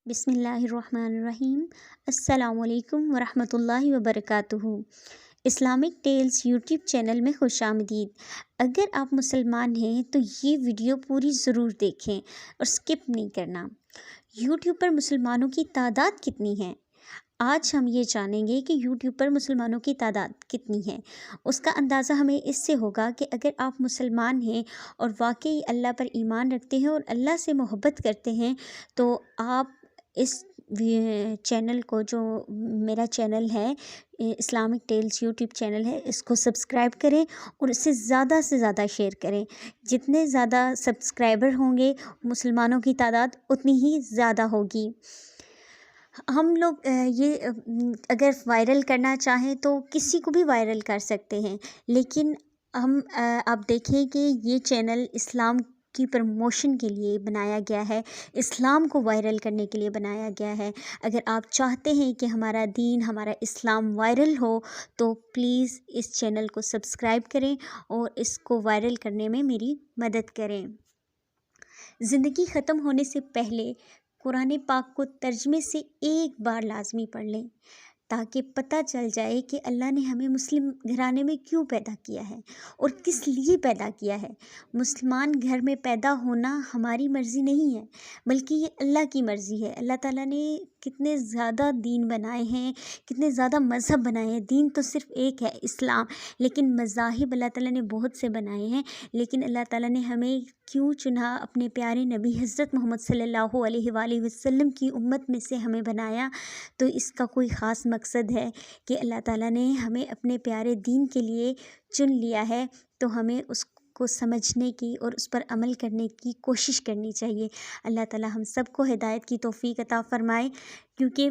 بسم اللہ الرحمن الرحیم۔ السلام علیکم ورحمۃ اللہ وبرکاتہ۔ اسلامک ٹیلز یوٹیوب چینل میں خوش آمدید۔ اگر آپ مسلمان ہیں تو یہ ویڈیو پوری ضرور دیکھیں اور سکپ نہیں کرنا۔ یوٹیوب پر مسلمانوں کی تعداد کتنی ہے؟ آج ہم یہ جانیں گے کہ یوٹیوب پر مسلمانوں کی تعداد کتنی ہے۔ اس کا اندازہ ہمیں اس سے ہوگا کہ اگر آپ مسلمان ہیں اور واقعی اللہ پر ایمان رکھتے ہیں اور اللہ سے محبت کرتے ہیں تو آپ اس چینل کو، جو میرا چینل ہے اسلامک ٹیلز یوٹیوب چینل ہے، اس کو سبسکرائب کریں اور اسے زیادہ سے زیادہ شیئر کریں۔ جتنے زیادہ سبسکرائبر ہوں گے مسلمانوں کی تعداد اتنی ہی زیادہ ہوگی۔ ہم لوگ یہ اگر وائرل کرنا چاہیں تو کسی کو بھی وائرل کر سکتے ہیں، لیکن آپ دیکھیں کہ یہ چینل اسلام کی پروموشن کے لیے بنایا گیا ہے، اسلام کو وائرل کرنے کے لیے بنایا گیا ہے۔ اگر آپ چاہتے ہیں کہ ہمارا دین، ہمارا اسلام وائرل ہو تو پلیز اس چینل کو سبسکرائب کریں اور اس کو وائرل کرنے میں میری مدد کریں۔ زندگی ختم ہونے سے پہلے قرآن پاک کو ترجمے سے ایک بار لازمی پڑھ لیں تاکہ پتہ چل جائے کہ اللہ نے ہمیں مسلم گھرانے میں کیوں پیدا کیا ہے اور کس لیے پیدا کیا ہے۔ مسلمان گھر میں پیدا ہونا ہماری مرضی نہیں ہے، بلکہ یہ اللہ کی مرضی ہے۔ اللہ تعالیٰ نے کتنے زیادہ دین بنائے ہیں، کتنے زیادہ مذہب بنائے ہیں۔ دین تو صرف ایک ہے، اسلام، لیکن مذاہب اللہ تعالیٰ نے بہت سے بنائے ہیں۔ لیکن اللہ تعالیٰ نے ہمیں کیوں چنا؟ اپنے پیارے نبی حضرت محمد صلی اللہ علیہ وآلہ وسلم کی امت میں سے ہمیں بنایا، تو اس کا کوئی خاص مقصد ہے کہ اللہ تعالیٰ نے ہمیں اپنے پیارے دین کے لیے چن لیا ہے، تو ہمیں اس کو سمجھنے کی اور اس پر عمل کرنے کی کوشش کرنی چاہیے۔ اللہ تعالیٰ ہم سب کو ہدایت کی توفیق عطا فرمائے، کیونکہ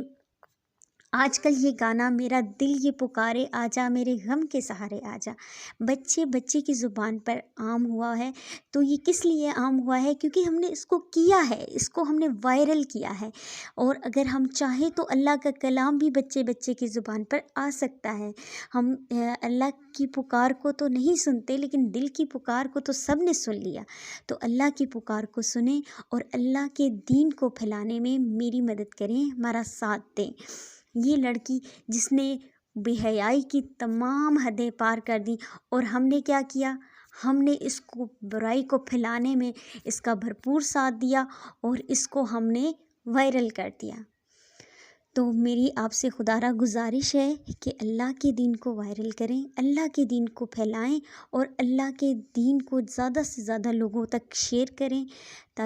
آج کل یہ گانا میرا دل یہ پکارے آجا میرے غم کے سہارے آجا بچے کی زبان پر عام ہوا ہے۔ تو یہ کس لیے عام ہوا ہے؟ کیونکہ ہم نے اس کو کیا ہے، اس کو ہم نے وائرل کیا ہے، اور اگر ہم چاہیں تو اللہ کا کلام بھی بچے کی زبان پر آ سکتا ہے۔ ہم اللہ کی پکار کو تو نہیں سنتے، لیکن دل کی پکار کو تو سب نے سن لیا۔ تو اللہ کی پکار کو سنیں اور اللہ کے دین کو پھیلانے میں میری مدد کریں، ہمارا ساتھ دیں۔ یہ لڑکی جس نے بے حیائی کی تمام حدیں پار کر دی، اور ہم نے کیا کیا؟ ہم نے اس کو برائی کو پھیلانے میں اس کا بھرپور ساتھ دیا اور اس کو ہم نے وائرل کر دیا۔ تو میری آپ سے خدارہ گزارش ہے کہ اللہ کے دین کو وائرل کریں، اللہ کے دین کو پھیلائیں اور اللہ کے دین کو زیادہ سے زیادہ لوگوں تک شیئر کریں، تاکہ